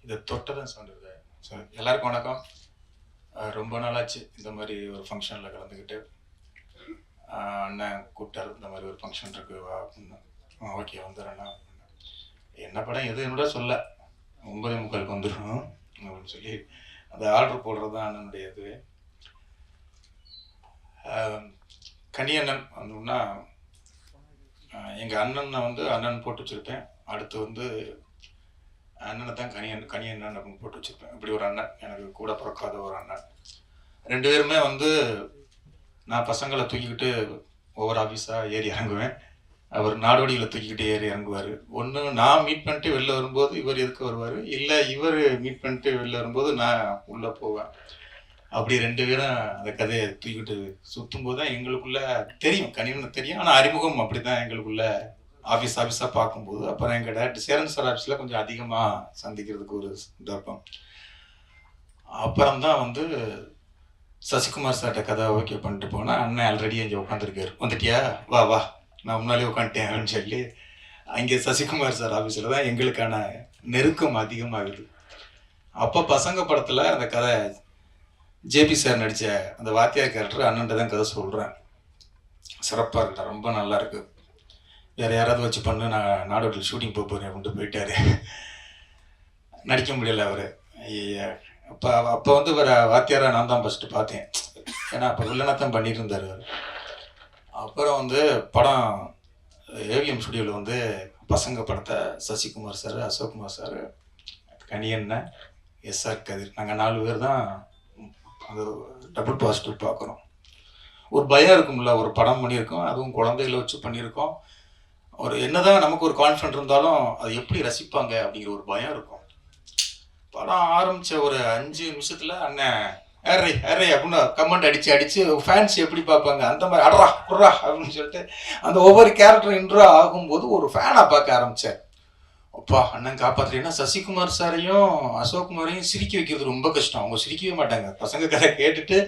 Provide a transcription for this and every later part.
இதை தொட்டதான் சவுண்ட் இருக்குது. ஸோ எல்லாருக்கும் வணக்கம். ரொம்ப நாளாச்சு இந்த மாதிரி ஒரு ஃபங்க்ஷனில் கலந்துக்கிட்டு. அண்ணன் கூப்பிட்டாரு, இந்த மாதிரி ஒரு ஃபங்க்ஷன் இருக்கு வா அப்படின்னு. ஓகே வந்துடுறேண்ணா. என்ன படம் எது என்னோட சொல்ல 9:45 வந்துடும் அப்படின்னு சொல்லி அந்த ஆர்டர் போடுறது தான் அண்ணனுடைய இது. கனியண்ணன் வந்தோம்னா எங்கள் அண்ணனை வந்து அண்ணன் போட்டு வச்சுருப்பேன். அடுத்து வந்து அண்ணனை தான் கனியண்ணன் அப்படின்னு போட்டு வச்சுருப்பேன். இப்படி ஒரு அண்ணன், எனக்கு கூட பிறக்காத ஒரு அண்ணன். 2 பேருமே வந்து நான் பசங்களை தூக்கிக்கிட்டு ஒவ்வொரு ஆஃபீஸாக ஏறி இறங்குவேன். அவர் நாடோடிகளை தூக்கிக்கிட்டு ஏறி இறங்குவார். ஒன்று நான் மீட் பண்ணிட்டு வெளில வரும்போது இவர் எதுக்கு வருவார், இல்லை இவர் மீட் பண்ணிட்டு வெளில வரும்போது நான் உள்ளே போவேன். அப்படி 2 பேரும் அந்த கதையை தூக்கிட்டு சுற்றும் போது தான் எங்களுக்குள்ள தெரியும், கனியன்னு தெரியும். ஆனால் அறிமுகம் அப்படி தான் எங்களுக்குள்ள ஆஃபீஸாக பார்க்கும்போது. அப்புறம் எங்கள் டேரக்டர் சேரன் சார் ஆஃபீஸில் கொஞ்சம் அதிகமாக சந்திக்கிறதுக்கு ஒரு தர்ப்பம். அப்புறம்தான் வந்து சசிகுமார் சார்கிட்ட கதை ஓகே பண்ணிட்டு போனால், அண்ணன் ஆல்ரெடி அங்கே உட்காந்துருக்காரு. வந்துட்டியா, வா வா நான் முன்னாலே உட்காந்துட்டேன் அப்படின்னு சொல்லி அங்கே சசிகுமார் சார் ஆஃபீஸில் தான் எங்களுக்கான நெருக்கம் அதிகமாகுது. அப்போ பசங்க படத்தில் அந்த கதை ஜேபி சார் நடித்த அந்த வாத்தியார் கேரக்டர் அண்ணன்ட்ட தான் கதை சொல்கிறேன். சிறப்பாக இருக்குடா, ரொம்ப நல்லா இருக்கு, வேறு யாராவது வச்சு பண்ணு, நான் நாடோட்டில் ஷூட்டிங் போகிறேன் அப்படின்ட்டு போயிட்டாரு. நடிக்க முடியல அவர். அப்போ வந்து வேறு வாத்தியாரை நான் தான் ஃபஸ்ட்டு பார்த்தேன். ஏன்னா அப்போ வில்லனாத்தான் பண்ணிட்டு இருந்தார் அவர். அப்புறம் வந்து படம் ஏவிஎம் ஸ்டுடியோவில் வந்து பசங்க படத்தை சசிகுமார் சார், அசோக்குமார் சார், கனியண்ணன், எஸ்ஆர் கதிர், நாங்கள் 4 பேர் தான் அந்த டபுள் பாசிட்டிவ் பார்க்குறோம். ஒரு பயம் இருக்கும்ல, ஒரு படம் பண்ணியிருக்கோம், அதுவும் குழந்தைகளை வச்சு பண்ணியிருக்கோம். ஒரு என்னதான் நமக்கு ஒரு கான்ஃபிடென்ட் இருந்தாலும் அது எப்படி ரசிப்பாங்க அப்படிங்கிற ஒரு பயம் இருக்கும். படம் ஆரம்பித்த ஒரு 5 நிமிஷத்தில் அண்ணன் ஏறி அப்படின்னு கமெண்ட் அடித்து ஃபேன்ஸ் எப்படி பார்ப்பாங்க அந்த மாதிரி அடரா குர்ரா அப்படின்னு சொல்லிட்டு அந்த ஒவ்வொரு கேரக்டர் இன்ட்ரோ ஆகும்போது ஒரு ஃபேனாக பார்க்க ஆரம்பித்தார். அப்பா அண்ணன் காப்பாற்றுறீங்கன்னா சசிகுமார் சாரையும் அசோக்குமாரையும் சிரிக்க வைக்கிறது ரொம்ப கஷ்டம். அவங்க சிரிக்கவே மாட்டாங்க. பசங்க கதை கேட்டுட்டு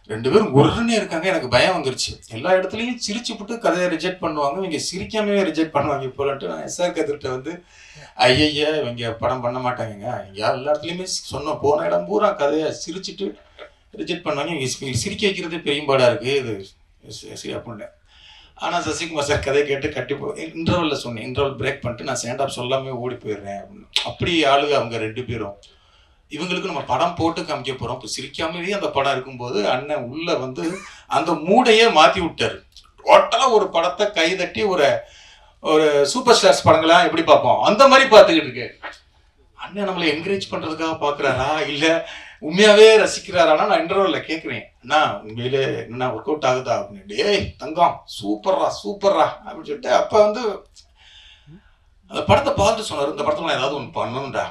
2 பேரும் ஒருன்னே இருக்காங்க. எனக்கு பயம் வந்துருச்சு. எல்லா இடத்துலையும் சிரிச்சுப்பட்டு கதையை ரிஜெக்ட் பண்ணுவாங்க, இவங்க சிரிக்காமே ரிஜெக்ட் பண்ணுவாங்க போலன்ட்டு நான் எஸ்ஆர் கதிர்கிட்ட வந்து ஐயா இவங்க படம் பண்ண மாட்டாங்க, இங்கே எல்லா இடத்துலையுமே சொன்ன போன இடம் பூரா கதையை சிரிச்சுட்டு ரிஜெக்ட் பண்ணுவாங்க, இவங்க சிரிக்க வைக்கிறது பெரியம்பாடாக இருக்குது இது அப்படின்னேன். ஆனால் சசிகுமார் சார் கதையை கேட்டு இன்டர்வலில் சொன்னேன், இன்டர்வல் பிரேக் பண்ணிட்டு நான் ஸ்டாண்ட் அப் சொல்லாமே ஓடி போயிடுறேன் அப்படின்னு. அப்படி ஆளுங்க அவங்க 2 பேரும். இவங்களுக்கு நம்ம படம் போட்டு காமிக்க போகிறோம், இப்போ சிரிக்காமவே அந்த படம் இருக்கும்போது அண்ணன் உள்ள வந்து அந்த மூடையே மாற்றி விட்டார். டோட்டலாக ஒரு படத்தை கைதட்டி ஒரு சூப்பர் ஸ்டார்ஸ் படங்களாம் எப்படி பார்ப்போம் அந்த மாதிரி பார்த்துக்கிட்டு இருக்கு. அண்ணன் நம்மளை என்கரேஜ் பண்ணுறதுக்காக பார்க்குறாரா இல்லை உண்மையாகவே ரசிக்கிறாரானா நான் இன்டர்வலில் கேட்குறேன், அண்ணா உண்மையிலே என்ன ஒர்க் அவுட் ஆகுதா அப்படின்னு. டேய் தங்கம் சூப்பர்ரா அப்படின்னு சொல்லிட்டு அப்போ வந்து அந்த படத்தை பார்த்துட்டு சொன்னார், இந்த படத்தில் நான் ஏதாவது ஒன்று பண்ணணும்டா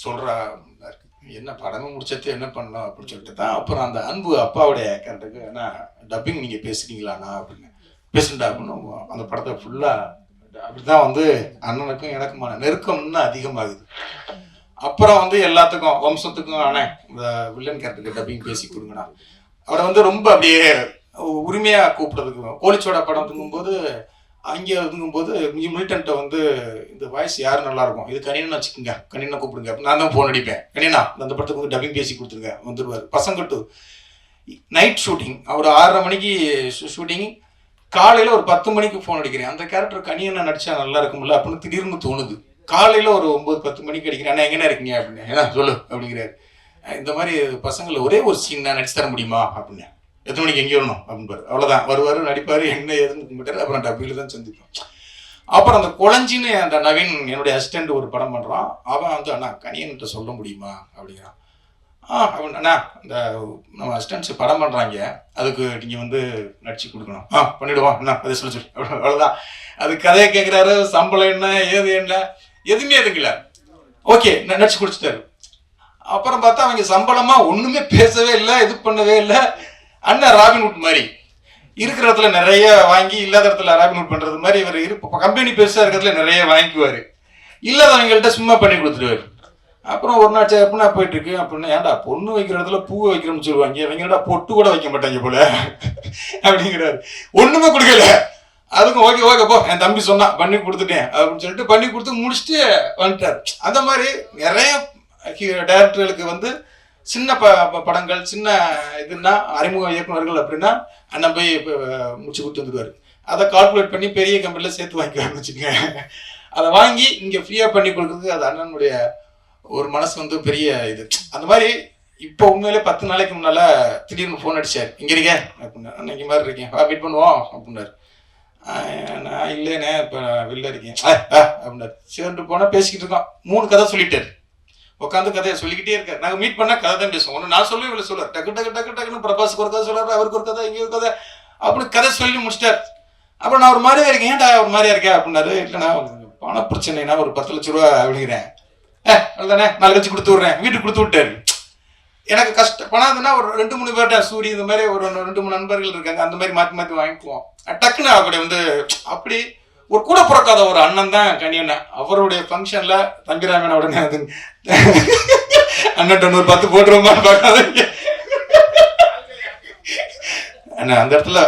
சொல்கிறா. என்ன படமும் முடிச்சது என்ன பண்ணோம் அப்படின்னு சொல்லிட்டு தான் அப்புறம் அந்த அன்பு அப்பாவுடைய கேரக்டருக்கு அண்ணா டப்பிங் நீங்கள் பேசுகிறீங்களாண்ணா அப்படின்னு. பேசுண்டா அப்படின்னு அந்த படத்தை ஃபுல்லாக அப்படிதான் வந்து அண்ணனுக்கும் எனக்குமான நெருக்கம் இன்னும் அதிகமாகுது. அப்புறம் வந்து எல்லாத்துக்கும் வம்சத்துக்கும் அண்ணே இந்த வில்லன் கேரக்டருக்கு டப்பிங் பேசி கொடுங்கண்ணா. அவரை வந்து ரொம்ப அப்படியே உரிமையாக கூப்பிட்றதுக்கு கோலிச்சோட படம் தூங்கும்போது அங்கே இருக்கும்போது மிலிட்டன்ட்டை வந்து இந்த வாய்ஸ் யார் நல்லாயிருக்கும், இது கனியனை வச்சுக்கோங்க, கனியனை கூப்பிடுங்க, நான் தான் ஃபோன் அடிப்பேன், கனியனா அந்த படத்துக்கு வந்து டப்பிங் பேசி கொடுத்துருங்க வந்துடுவார். பசங்க டு நைட் ஷூட்டிங், அவர் 6:30 மணிக்கு ஷூட்டிங், காலையில் ஒரு 10 மணிக்கு ஃபோன் அடிக்கிறேன். அந்த கேரக்டர் கனியனை நடிச்சா நல்லா இருக்கும்ல அப்படின்னு திடீர்னு தோணுது. காலையில் ஒரு 9-10 மணிக்கு அடிக்கிறேன், அண்ணா எங்கேனா இருக்கீங்க அப்படின்னு. ஏன்னா சொல்லு அப்படிங்கிறாரு. இந்த மாதிரி பசங்களை ஒரே ஒரு சீன் நான் நடிச்சு தர முடியுமா அப்படின்னு. எத்தனை மணிக்கு எங்கே வரணும் அப்படின்பாரு. அவ்வளோதான், வருவார் நடிப்பார், என்ன ஏதுன்னு கும்பிட்டாரு. அப்புறம் டப்பில் தான் சந்திப்போம். அப்புறம் அந்த குழஞ்சின்னு அந்த நவீன் என்னுடைய அசிஸ்டண்ட் ஒரு படம் பண்ணுறான். அவன் வந்து அண்ணா கனியன்கிட்ட சொல்ல முடியுமா அப்படிங்கிறான். அண்ணா இந்த நம்ம அசிஸ்டன்ட்ஸ் படம் பண்ணுறாங்க, அதுக்கு நீங்கள் வந்து நடிச்சு கொடுக்கணும். பண்ணிவிடுவோம் அண்ணா அதை சொல்லி அவ்வளோதான். அது கதையை கேட்குறாரு, சம்பளம் என்ன ஏது என்ன எதுவுமே இருக்குல்ல. ஓகே நடிச்சு கொடுத்துட்டாரு. அப்புறம் பார்த்தா அவங்க சம்பளமாக ஒன்றுமே பேசவே இல்லை, இது பண்ணவே இல்லை. அண்ணன் ராபின்ஹுட் மாதிரி இருக்கிற இடத்துல நிறைய வாங்கி இல்லாத இடத்துல ராபின்ஹுட் பண்ணுறது மாதிரி இவர் கம்பெனி பெருசாக இருக்கிறதுல நிறைய வாங்கிக்குவார், இல்லாதவங்கள்ட்ட சும்மா பண்ணி கொடுத்துருவார். அப்புறம் ஒரு நாள் எப்படின்னா போயிட்டு இருக்கு அப்படின்னு, ஏன்டா பொண்ணு வைக்கிற இடத்துல பூவை வைக்கிறோம்னு சொல்லுவாங்க, இவங்கடா பொட்டு கூட வைக்க மாட்டாங்க போல அப்படிங்கிறாரு. ஒன்றுமே கொடுக்கல. அதுக்கும் ஓகே போ என் தம்பி சொன்னா பண்ணி கொடுத்துட்டேன் அப்படின்னு சொல்லிட்டு பண்ணி கொடுத்து முடிச்சுட்டு வந்துட்டார். அந்த மாதிரி நிறைய டைரக்டர்களுக்கு வந்து சின்ன படங்கள் சின்ன இதுன்னா அறிமுக இயக்குநர்கள் அப்படின்னா அண்ணன் போய் முடிச்சு கொடுத்து வந்துடுவார். அதை கால்குலேட் பண்ணி பெரிய கம்பெனியில் சேர்த்து வாங்கிக்கலாம்னு வச்சுக்கோங்க. அதை வாங்கி இங்கே ஃப்ரீயாக பண்ணி கொடுக்குறது அது அண்ணனுடைய ஒரு மனசு வந்து பெரிய இது. அந்த மாதிரி இப்போ உண்மையிலே 10 நாளைக்கு முன்னால் திடீர்னு ஃபோன் அடிச்சார், இங்கே இருக்கேன் அப்படின்னா, அன்னைக்கு மாதிரி இருக்கேன், மீட் பண்ணுவோம் அப்படின்னாரு. நான் இல்லைண்ணே இப்போ வெளில இருக்கேன் அப்படின்னாரு. சேர்ந்து போனால் பேசிக்கிட்டு இருக்கோம். 3 கதை சொல்லிட்டாரு. உட்காந்து கதையை சொல்லிக்கிட்டே இருக்காரு. நாங்கள் மீட் பண்ணால் கதை தான் பேசுவோம். ஒன்று நான் சொல்லி இவ்வளோ சொல்லுவார், டக்கு டக்கு டக்கு டக்குன்னு பிரபாஸுக்கு ஒரு கதை சொல்லுவார், அவருக்கு ஒரு கதை, இங்கே ஒரு கதை, அப்படி கதை சொல்லி முடிச்சிட்டார். அப்புறம் நான் ஒரு மாதிரியா இருக்கேன், ஏன்டா ஒரு மாதிரியா இருக்கேன் அப்படின்னாரு. இல்லைண்ணா பண பிரச்சனைனா ஒரு 10 லட்ச ரூபா அப்படிங்கிறேன். அதுதானே 4 லட்சம் கொடுத்து விட்றேன், வீட்டுக்கு கொடுத்து விட்டாரு. எனக்கு கஷ்டம் பணம்னா ஒரு 2-3 பேர்ட்ட சூரி இந்த மாதிரி ஒரு 2-3 நண்பர்கள் இருக்காங்க, அந்த மாதிரி மாற்றி மாற்றி வாங்கிக்குவோம். டக்குன்னு அப்படி வந்து அப்படி ஒரு கூட பிறக்காத ஒரு அண்ணன் தான் கனியண்ணன். அவருடைய ஃபங்க்ஷன்ல தம்பிராமன் உடனே அது அண்ணன் ஒரு 10 போட்டுருமான்னு பார்க்காதீங்க. அண்ணா அந்த இடத்துல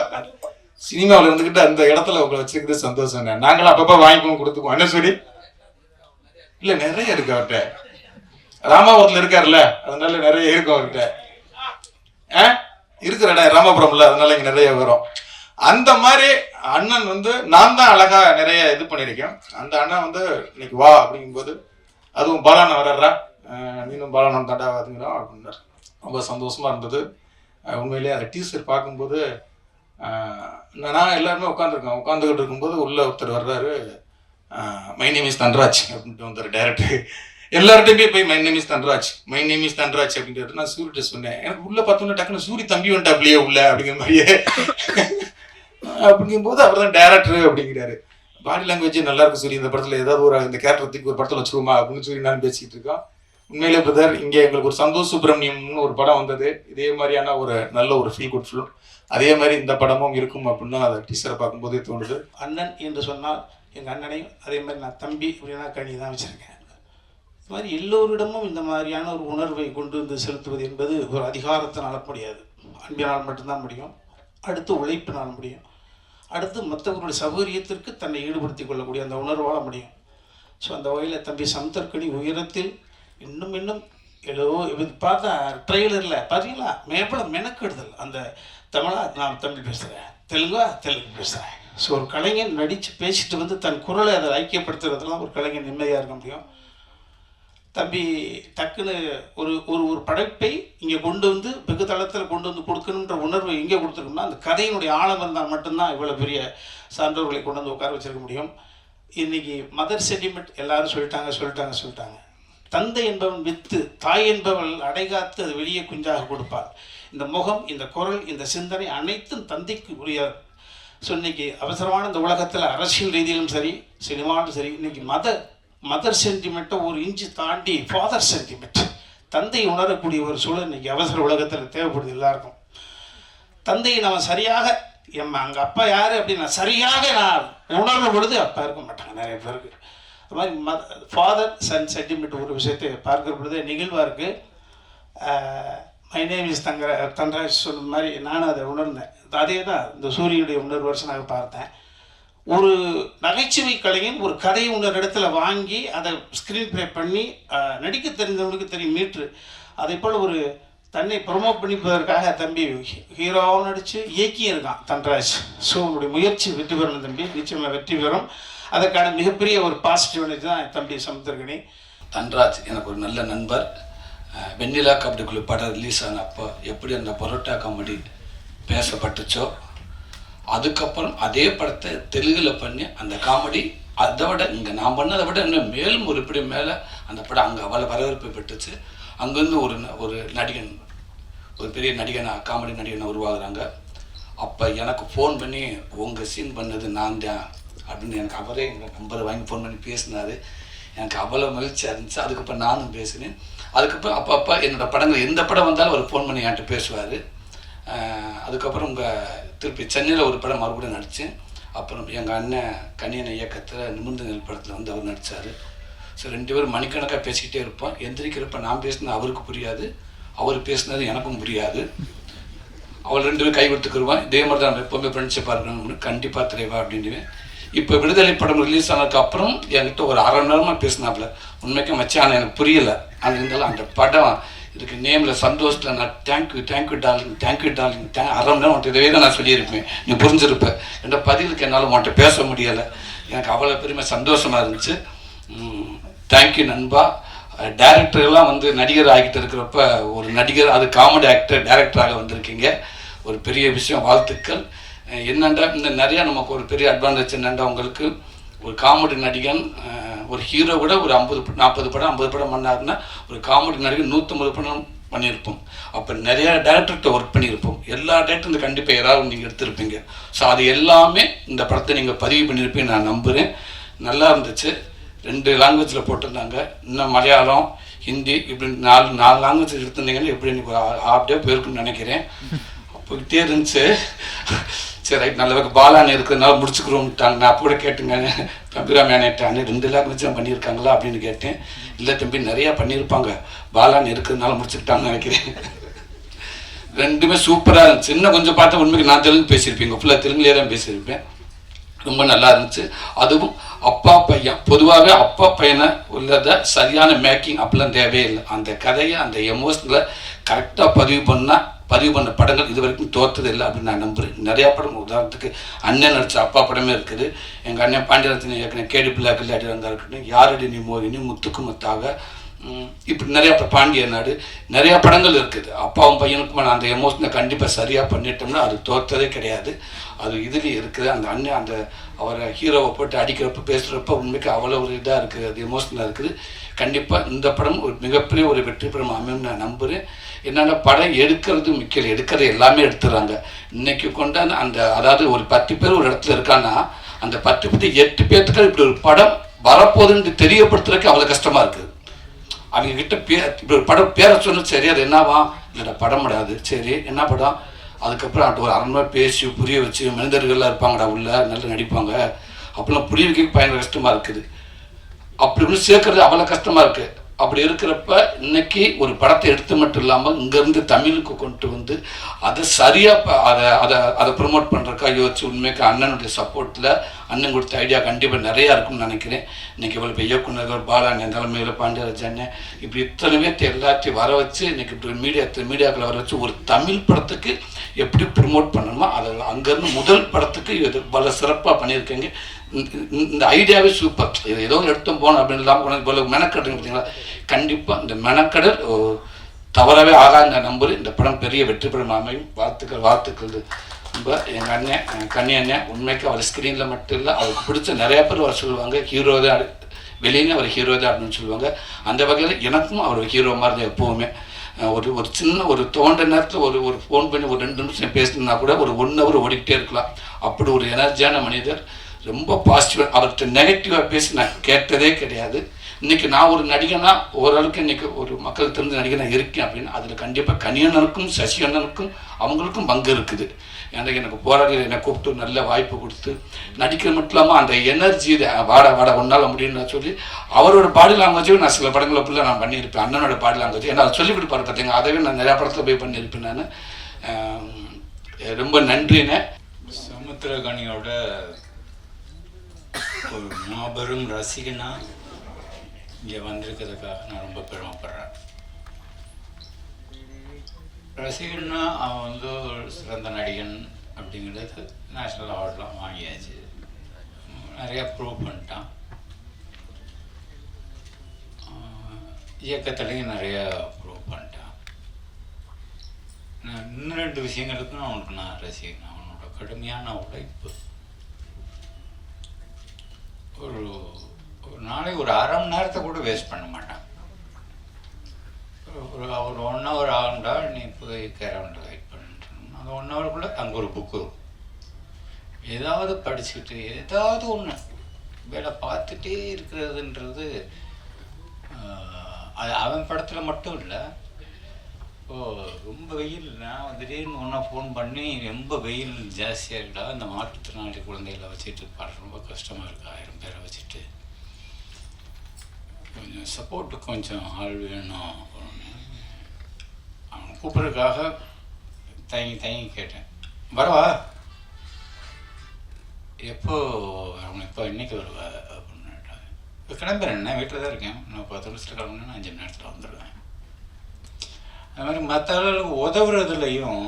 சினிமாவில் இருந்துக்கிட்டு அந்த இடத்துல உங்களை வச்சிருக்கிறது சந்தோஷம். நாங்களும் அப்பப்போ வாங்கிக்குவோம், கொடுத்துக்குவோம். என்ன சொல்லி இல்லை நிறைய இருக்கு அவர்கிட்ட. ராமாபுரத்தில் இருக்காருல்ல, அதனால நிறைய இருக்கும் அவர்கிட்ட. இருக்கிற இடம் ராமபுரம்ல, அதனால இங்க நிறைய வரும். அந்த மாதிரி அண்ணன் வந்து நான் தான் அழகா நிறைய இது பண்ணியிருக்கேன். அந்த அண்ணன் வந்து இன்னைக்கு வா அப்படிங்கும்போது, அதுவும் பாலாண்ணன் வர்றா, நீனும் பாலாண்ணன் தாண்டா அதுங்கிறோம் அப்படின்னாரு. ரொம்ப சந்தோஷமா இருந்தது. உண்மையிலேயே அந்த டீசர் பார்க்கும்போது நான் எல்லாருமே உட்காந்துக்கிட்டு இருக்கும்போது உள்ள ஒருத்தர் வர்றாரு, மை நேம் இஸ் தன்ராஜ் அப்படின்ட்டு வந்தார் டைரக்டர். எல்லார்ட்டையுமே போய் my name is Dhanraj, my name is Dhanraj அப்படின்றது நான் சூரிட்ட சொன்னேன். எனக்கு உள்ள பார்த்தோன்னா டக்குன்னு சூரி தம்பி வந்துட்டு அப்படியே உள்ள அப்படிங்கிற மாதிரியே. அப்படிங்கும்போது அவர் தான் டைரக்டர் அப்படிங்கிறாரு. பாடி லாங்குவேஜ் நல்லா இருக்கு சூரி, இந்த படத்தில் ஏதாவது ஒரு இந்த கேரக்டருக்கு ஒரு படத்தில் வச்சுருமா அப்படின்னு சொல்லி நான் பேசிக்கிட்டு இருக்கோம். உண்மையிலே பிரதர் இங்கே எங்களுக்கு ஒரு சந்தோஷ் சுப்ரமணியம்னு ஒரு படம் வந்தது, இதே மாதிரியான ஒரு நல்ல ஒரு ஃபீல் குட் ஃபிலிம். அதே மாதிரி இந்த படமும் இருக்கும் அப்படின்னு அதை டீச்சரை பார்க்கும்போதே தோணுது. அண்ணன் என்று சொன்னால் எங்கள் அண்ணனையும், அதே மாதிரி நான் தம்பி அப்படின்னா கனி தான் வச்சுருக்கேன். இது மாதிரி எல்லோரிடமும் இந்த மாதிரியான ஒரு உணர்வை கொண்டு வந்து செலுத்துவது என்பது ஒரு அதிகாரத்தினால் முடியாது, அன்பினால் மட்டும்தான் முடியும். அடுத்து உழைப்பினால் முடியும். அடுத்து மற்றவர்களுடைய சௌகரியத்திற்கு தன்னை ஈடுபடுத்திக் கொள்ளக்கூடிய அந்த உணர்வால் முடியும். ஸோ அந்த வகையில் தம்பி சமுத்திரக்கனி உயரத்தில் இன்னும் இன்னும் இது பார்த்தா ட்ரெய்லரில் பார்த்தீங்களா மேம்பட மெனக்கெடுதல். அந்த தமிழா நான் தமிழ் பேசுகிறேன், தெலுங்கா தெலுங்கு பேசுகிறேன். ஸோ ஒரு கலைஞன் நடித்து பேசிட்டு வந்து தன் குரலை அதை ஐக்கியப்படுத்துறதுலாம் ஒரு கலைஞன் நிம்மதியாக இருக்க முடியும். தம்பி டக்குன்னு ஒரு ஒரு ஒரு படைப்பை இங்கே கொண்டு வந்து வெகு தளத்தில் கொண்டு வந்து கொடுக்கணுன்ற உணர்வை எங்கே கொடுத்துருக்கோம்னா அந்த கதையினுடைய ஆழம் இருந்தால் மட்டும்தான் இவ்வளோ பெரிய சான்றோர்களை கொண்டு வந்து உட்கார வச்சிருக்க முடியும். இன்றைக்கி மதர் சென்டிமெண்ட் எல்லாரும் சொல்லிட்டாங்க. தந்தை என்பவன் வித்து, தாய் என்பவள் அடைகாத்து அது வெளியே குஞ்சாக கொடுப்பாள். இந்த முகம், இந்த குரல், இந்த சிந்தனை அனைத்தும் தந்தைக்கு உரியது. ஸோ இன்றைக்கி அவசரமான இந்த உலகத்தில் அரசியல் ரீதியிலும் சரி, சினிமாவும் சரி, இன்றைக்கி மதர் சென்டிமெண்ட்டை ஒரு இன்ச்சு தாண்டி ஃபாதர் சென்டிமெண்ட், தந்தை உணரக்கூடிய ஒரு சூழல் இன்றைக்கி அவசர உலகத்தில் தேவைப்படுது எல்லாருக்கும். தந்தையை நம்ம சரியாக அங்கே அப்பா யார் அப்படின்னு சரியாக நான் உணர்ந்த பொழுது அப்பா இருக்க மாட்டாங்க நிறைய பேருக்கு. அது மாதிரி ஃபாதர் சன் சென்டிமெண்ட் ஒரு விஷயத்தை பார்க்குற பொழுது நிகழ்வாக இருக்குது. மை நேம் இஸ் தன்ராஜ் சொன்ன மாதிரி நானும் அதை உணர்ந்தேன். அதே தான் இந்த சூரியனுடைய உணர்வு வருஷனாக பார்த்தேன். ஒரு நகைச்சுவை கலைஞன் ஒரு கதையை இன்னொரு இடத்துல வாங்கி அதை ஸ்க்ரீன் ப்ளே பண்ணி நடிக்க தெரிந்தவனுக்கு தெரியும் மீட்ரு. அதே போல் ஒரு தன்னை ப்ரொமோட் பண்ணிப்பதற்காக தம்பி ஹீரோவாகவும் நடித்து இயக்கியும் இருக்கான் தன்ராஜ். ஸோ உங்களுடைய முயற்சி வெற்றி பெறணும் தம்பி, நிச்சயமாக வெற்றி பெறும். அதற்கான மிகப்பெரிய ஒரு பாசிட்டிவ் எனர்ஜி தான் தம்பி சமுத்திரக்கனி. தன்ராஜ் எனக்கு ஒரு நல்ல நண்பர். வெண்ணிலா கபடிக்குழு படம் ரிலீஸ் ஆனப்போ எப்படி அந்த பரோட்டா காமெடி பேசப்பட்டுச்சோ, அதுக்கப்புறம் அதே படத்தை தெலுங்கில் பண்ணி அந்த காமெடி அதை விட இங்கே நான் பண்ணதை விட இன்னும் மேலும் ஒரு இப்படி மேலே அந்த படம் அங்கே அவ்வளோ வரவேற்பு பெற்றுச்சு. அங்கேருந்து ஒரு நடிகன், ஒரு பெரிய நடிகனை, காமெடி நடிகனை உருவாகுறாங்க. அப்போ எனக்கு ஃபோன் பண்ணி உங்கள் சீன் பண்ணது நான் தான் அப்படின்னு எனக்கு அவரே எங்கள் நம்பரை வாங்கி ஃபோன் பண்ணி பேசினார். எனக்கு அவ்வளோ மகிழ்ச்சியாக இருந்துச்சு. அதுக்கப்புறம் நானும் பேசினேன். அதுக்கப்புறம் அப்பப்போ என்னோடய படங்கள் எந்த படம் வந்தாலும் அவர் ஃபோன் பண்ணி என்கிட்ட பேசுவார். அதுக்கப்புறம் திருப்பி சென்னையில் ஒரு படம் மறுபடியும் நடித்தேன். அப்புறம் எங்கள் அண்ணன் கனியன் இயக்கத்தில் நிமிர்ந்த நெல் படத்தில் வந்து அவர் நடித்தார். ஸோ 2 பேரும் மணிக்கணக்காக பேசிக்கிட்டே இருப்போம். எந்திரிக்கிறப்ப நான் பேசினது அவருக்கு புரியாது, அவர் பேசினது எனக்கும் புரியாது. அவள் 2 பேரும் கை கொடுத்துக்கிடுவான். இதே மாதிரி தான் எப்போவுமே ஃப்ரெண்ட்ஷிப்பாக இருக்கணும்னு கண்டிப்பாக தலைவா அப்படின்னுவேன். இப்போ விடுதலை படம் ரிலீஸ் ஆனதுக்கு அப்புறம் என்கிட்ட ஒரு 1/2 மணி நேரமாக பேசினாப்புல. உண்மைக்கும் மச்சான் எனக்கு புரியலை, அது இருந்தாலும் அந்த படம் இதுக்கு நேமில் சந்தோஷத்தில் நான் தேங்க்யூ டார்லிங் அரை மணி நேரம் உன்ட்டு இதவே தான் நான் சொல்லியிருப்பேன், நீ புரிஞ்சிருப்பேன். என்ற பதிலுக்கு என்னால் உன்கிட்ட பேச முடியலை. எனக்கு அவ்வளோ பெருமை சந்தோஷமாக இருந்துச்சு. தேங்க்யூ நண்பா. டைரக்டர்லாம் வந்து நடிகர் ஆகிட்டு இருக்கிறப்ப ஒரு நடிகர், அது காமெடி ஆக்டர் டைரக்டராக வந்திருக்கீங்க, ஒரு பெரிய விஷயம், வாழ்த்துக்கள். என்னண்டா இந்த நிறையா நமக்கு ஒரு பெரிய அட்வான்டேஜ் என்னண்டா, உங்களுக்கு ஒரு காமெடி நடிகன், ஒரு ஹீரோ கூட ஒரு 40 படம் பண்ணாருன்னா ஒரு காமெடி நடிகன் 150 படம் பண்ணியிருப்போம். அப்போ நிறையா டேரக்டர்கிட்ட ஒர்க் பண்ணியிருப்போம். எல்லா டேரக்டரும் கண்டிப்பாக யாராவது நீங்கள் எடுத்திருப்பீங்க. ஸோ அது எல்லாமே இந்த படத்தை நீங்கள் பதிவு பண்ணியிருப்பீங்க நான் நம்புகிறேன். நல்லா இருந்துச்சு. 2 லாங்குவேஜில் போட்டிருந்தாங்க. இன்னும் மலையாளம், ஹிந்தி இப்படி 4 லாங்குவேஜ் எடுத்திருந்தீங்கன்னா எப்படி எனக்கு ஹாஃப் டே போயிருக்குன்னு நினைக்கிறேன். போய்கிட்டே இருந்துச்சு. சரி ரைட், நல்ல வகை பாலான்னு இருக்கிறதுனால முடிச்சுக்கிறோம்ட்டாங்க. நான் அப்போ கூட கேட்டுங்க தம்பிராம் மேனேட்டான்னு 2 லாங்குவேஜ் பண்ணியிருக்காங்களா அப்படின்னு கேட்டேன். இல்லை தம்பி நிறையா பண்ணியிருப்பாங்க, பாலான்னு இருக்கிறதுனால முடிச்சுக்கிட்டாங்கன்னு நினைக்கிறேன். 2மே சூப்பராக இருந்துச்சு. இன்னும் கொஞ்சம் பார்த்தா உண்மைக்கு நான் தெலுங்கு பேசியிருப்பேன், ஃபுல்லாக தெலுங்குலேயே தான் பேசியிருப்பேன். ரொம்ப நல்லா இருந்துச்சு. அதுவும் அப்பா பையன், பொதுவாகவே அப்பா பையனை உள்ளதை சரியான மேக்கிங் அப்படிலாம் தேவையே இல்லை. அந்த கதையை அந்த எமோஷனில் கரெக்டாக பதிவு பண்ண படங்கள் இது வரைக்கும் தோற்றது இல்லை அப்படின்னு நான் நம்புகிறேன். நிறையா படம், உதாரணத்துக்கு அண்ணன் நடித்த அப்பா படமே இருக்குது. எங்கள் அண்ணன் பாண்டியரத்ன இயக்குனர் கேடி பிள்ளைகள் அடி வந்தால் இருக்கட்டும், யாரடி நீ மோகினி, முத்துக்கு முத்தாக, இப்படி நிறையா பாண்டிய நாடு, நிறையா படங்கள் இருக்குது. அப்பாவும் பையனுக்கும் அந்த எமோஷனை கண்டிப்பாக சரியாக பண்ணிட்டோம்னா அது தோற்றதே கிடையாது. அது இதுலேயும் இருக்குது. அந்த அண்ணன் அந்த அவரை ஹீரோவை போட்டு அடிக்கிறப்ப பேசுகிறப்ப உண்மைக்கு அவ்வளோ ஒரு இதாக இருக்குது, அது எமோஷனலாக இருக்குது. கண்டிப்பாக இந்த படம் ஒரு மிகப்பெரிய ஒரு வெற்றி படம் அமையும் நான் நம்புகிறேன். என்னென்னா படம் எடுக்கிறது முக்கியம், எடுக்கிறது எல்லாமே எடுத்துடுறாங்க. இன்றைக்கி கொண்டாந்து அந்த அதாவது ஒரு 10 பேர் ஒரு இடத்துல இருக்கான்னா அந்த 10 பேர் 8 பேர்த்துக்கு இப்படி ஒரு படம் வரப்போகுதுன்னு தெரியப்படுத்துறதுக்கு அவ்வளோ கஷ்டமாக இருக்குது. அவங்க கிட்ட இப்படி ஒரு படம் பேரை சொன்னால் சரி அது என்னவா, இல்லைடா படம் கிடையாது, சரி என்ன படம், அதுக்கப்புறம் அது ஒரு அரை மணி நேரம் பேசி புரிய வச்சு மனிதர்கள்லாம் இருப்பாங்கடா உள்ள நல்லா நடிப்பாங்க அப்படிலாம் புரிய வைக்க பயங்கர கஷ்டமாக இருக்குது. அப்படி இப்படி சேர்க்கறது அவ்வளோ கஷ்டமாக இருக்குது. அப்படி இருக்கிறப்ப இன்னைக்கு ஒரு படத்தை எடுத்து மட்டும் இல்லாமல் இங்கேருந்து தமிழுக்கு கொண்டு வந்து அதை சரியாக அதை ப்ரொமோட் பண்ணுறக்கா யோசிச்சு உண்மைக்கு அண்ணனுடைய சப்போர்ட்டில் அண்ணன் கொடுத்த ஐடியா கண்டிப்பாக நிறையா இருக்கும்னு நினைக்கிறேன். இன்றைக்கி இவ்வளோ இயக்குநர்கள் பாலாண்ணன் தலைமையில் பாண்டியராஜ் அண்ணன் இப்படி இத்தனை பேர்த்து எல்லாத்தையும் வர வச்சு இன்றைக்கி இப்படி மீடியாக்களை வர வச்சு ஒரு தமிழ் படத்துக்கு எப்படி ப்ரொமோட் பண்ணணுமோ அதை அங்கேருந்து முதல் படத்துக்கு இது பல சிறப்பாக பண்ணியிருக்கேங்க. இந்த ஐடியாவே சூப்பர். இது ஏதோ எடுத்தோம் போனோம் அப்படின்னு இல்லாமல் கொண்டு இவ்வளோ மெனக்கடுங்க பார்த்தீங்களா. கண்டிப்பாக இந்த மெனக்கடல் தவறவே ஆகாது நான் நம்புகிறேன். இந்த படம் பெரிய வெற்றி படம் அமையும். வாழ்த்துக்கள். ரொம்ப எங்கள் அண்ணன் கண்ணி அண்ணன் உண்மைக்கு அவர் ஸ்க்ரீனில் மட்டும் இல்லை, அவருக்கு பிடிச்ச நிறையா பேர் அவர் சொல்லுவாங்க ஹீரோ தான், வெளியே அவர் ஹீரோ தான் அப்படின்னு சொல்லுவாங்க. அந்த வகையில் எனக்கும் அவர் ஹீரோ மாதிரி தான் எப்போவுமே. ஒரு சின்ன ஒரு தோன்ற நேரத்தில் ஒரு ஃபோன் பண்ணி ஒரு 2 நிமிஷம் பேசணுன்னா கூட ஒரு 1 ஹவர் ஓடிக்கிட்டே இருக்கலாம். அப்படி ஒரு எனர்ஜியான மனிதர், ரொம்ப பாசிட்டிவாக. அவர்கிட்ட நெகட்டிவாக பேசி நான் கேட்டதே கிடையாது. இன்றைக்கி நான் ஒரு நடிகனா ஓரளவுக்கு இன்றைக்கி ஒரு மக்கள் தெரிஞ்ச நடிகனாக இருக்கேன் அப்படின்னு அதில் கண்டிப்பாக கனியண்ணனுக்கும் சசி அண்ணனுக்கும் அவங்களுக்கும் பங்கு இருக்குது. எனக்கு போராடி என்னை கூப்பிட்டு நல்ல வாய்ப்பு கொடுத்து நடிக்கிற மட்டும் இல்லாமல் அந்த எனர்ஜி வாட ஒன்றால் முடியும்னு சொல்லி அவரோட பாடி லாங்குவேஜும் நான் சில படங்களுக்குள்ள நான் பண்ணியிருப்பேன். அண்ணனோட பாடி லாங்குவேஜ் ஏன்னா அதை சொல்லிக் கொடுப்பாரு பார்த்தீங்க, அதவே நான் நிறையா படத்தில் போய் பண்ணியிருப்பேன். நான் ரொம்ப நன்றிண்ணே. சமுத்திரகனியோட ஒரு மாபெரும் ரசிகனா இங்கே வந்திருக்கிறதுக்காக நான் ரொம்ப பெருமைப்படுறேன். ரசிகன்னா அவன் வந்து ஒரு சிறந்த நடிகன் அப்படிங்கிறது நேஷ்னல் அவார்ட்லாம் வாங்கியாச்சு, நிறையா ப்ரூவ் பண்ணிட்டான். இயக்கத்துலேயும் நிறையா ப்ரூவ் பண்ணிட்டான். நான் இன்னும் 2 விஷயங்களுக்கும் அவனுக்கு நான் ரசிகன். அவனோட கடுமையான உழைப்பு, ஒரு நாளைக்கு ஒரு அரை மணி நேரத்தை கூட வேஸ்ட் பண்ண மாட்டான். ஒரு 1 ஹவர் ஆகுண்டா நீ போய் கேரவன்ட்டு வெயிட் பண்ணிட்டு அந்த 1 ஹவருக்குள்ளே அங்கே ஒரு புக்கு ஏதாவது படிச்சுக்கிட்டு ஏதாவது ஒன்று வேலை பார்த்துட்டே இருக்கிறதுன்றது அது அவன் படத்தில் மட்டும் இல்லை. ரொம்ப வெயில், நான் திடீர்னு ஒன்றா ஃபோன் பண்ணி ரொம்ப வெயில் ஜாஸ்தியாக இருக்கா, இந்த மாற்றுத்திறனாளி குழந்தைகளை வச்சுட்டு பாடுற ரொம்ப கஷ்டமாக இருக்குது, 1000 பேரை வச்சுட்டு கொஞ்சம் சப்போர்ட்டுக்கு கொஞ்சம் ஆள் வேணும். அவன் கூப்பிட்றதுக்காக தயங்கி கேட்டேன், வரவா எப்போ அவன் எப்போ இன்னைக்கு வருவா அப்படின்னு கேட்டாங்க. இப்போ கிளம்புறேன், வீட்டில் தான் இருக்கேன். நான் 10 நிமிஷத்தில் கிளம்புனா 5 மணி நேரத்தில் வந்துடுவேன். அது மாதிரி மற்றவர்களுக்கு உதவுறதுலையும்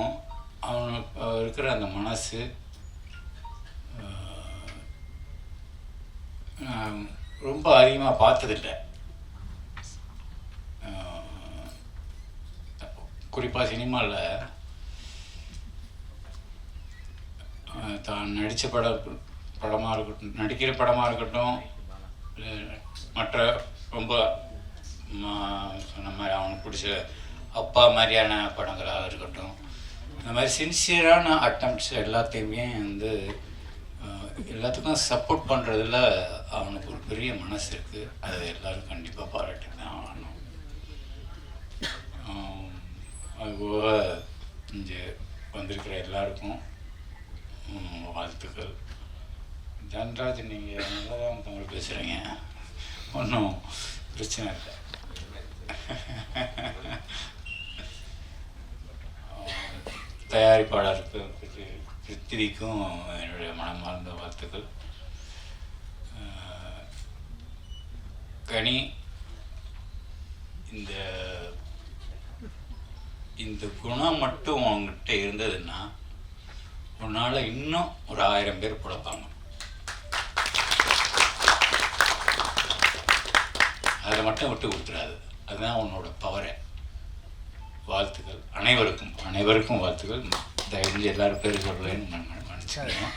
அவனுக்கு இருக்கிற அந்த மனசு ரொம்ப அதிகமாக பார்த்ததில்லை. குறிப்பாக சினிமாவில் தான் நடித்த படமாக இருக்கட்டும், நடிக்கிற படமாக இருக்கட்டும், மற்ற ரொம்ப சொன்ன மாதிரி அவனுக்கு பிடிச்ச அப்பா மாதிரியான படங்களாக இருக்கட்டும், இந்த மாதிரி சின்சியரான அட்டம்ப்ட்ஸ் எல்லாத்தையுமே வந்து எல்லாத்துக்கும் சப்போர்ட் பண்ணுறதுல அவனுக்கு ஒரு பெரிய மனசு இருக்குது. அதை எல்லோரும் கண்டிப்பாக பாராட்டி தான் ஆகணும். அதுபோக இங்கே வந்திருக்கிற எல்லாருக்கும் வாழ்த்துக்கள். தன்ராஜ், நீங்கள் நல்லா தான் தமிழ் பேசுகிறீங்க, ஒன்றும் பிரச்சனை இல்லை. தயாரிப்பாளருக்கு பிருத்திவிக்கும் என்னுடைய மனமார்ந்த வாழ்த்துக்கள். கனி, இந்த குணம் மட்டும் உங்ககிட்ட இருந்ததுன்னா உன்னால் இன்னும் ஒரு 1000 பேர் பிழைப்பாங்க. அதை மட்டும் விட்டு கொடுத்துடாது. அதுதான் உன்னோட பவரை. வாழ்த்துக்கள் அனைவருக்கும் வாழ்த்துக்கள். தயவு செஞ்சு எல்லாரும் பேர் சொல்லலைன்னு நான் நினச்சிக்கிறேன்.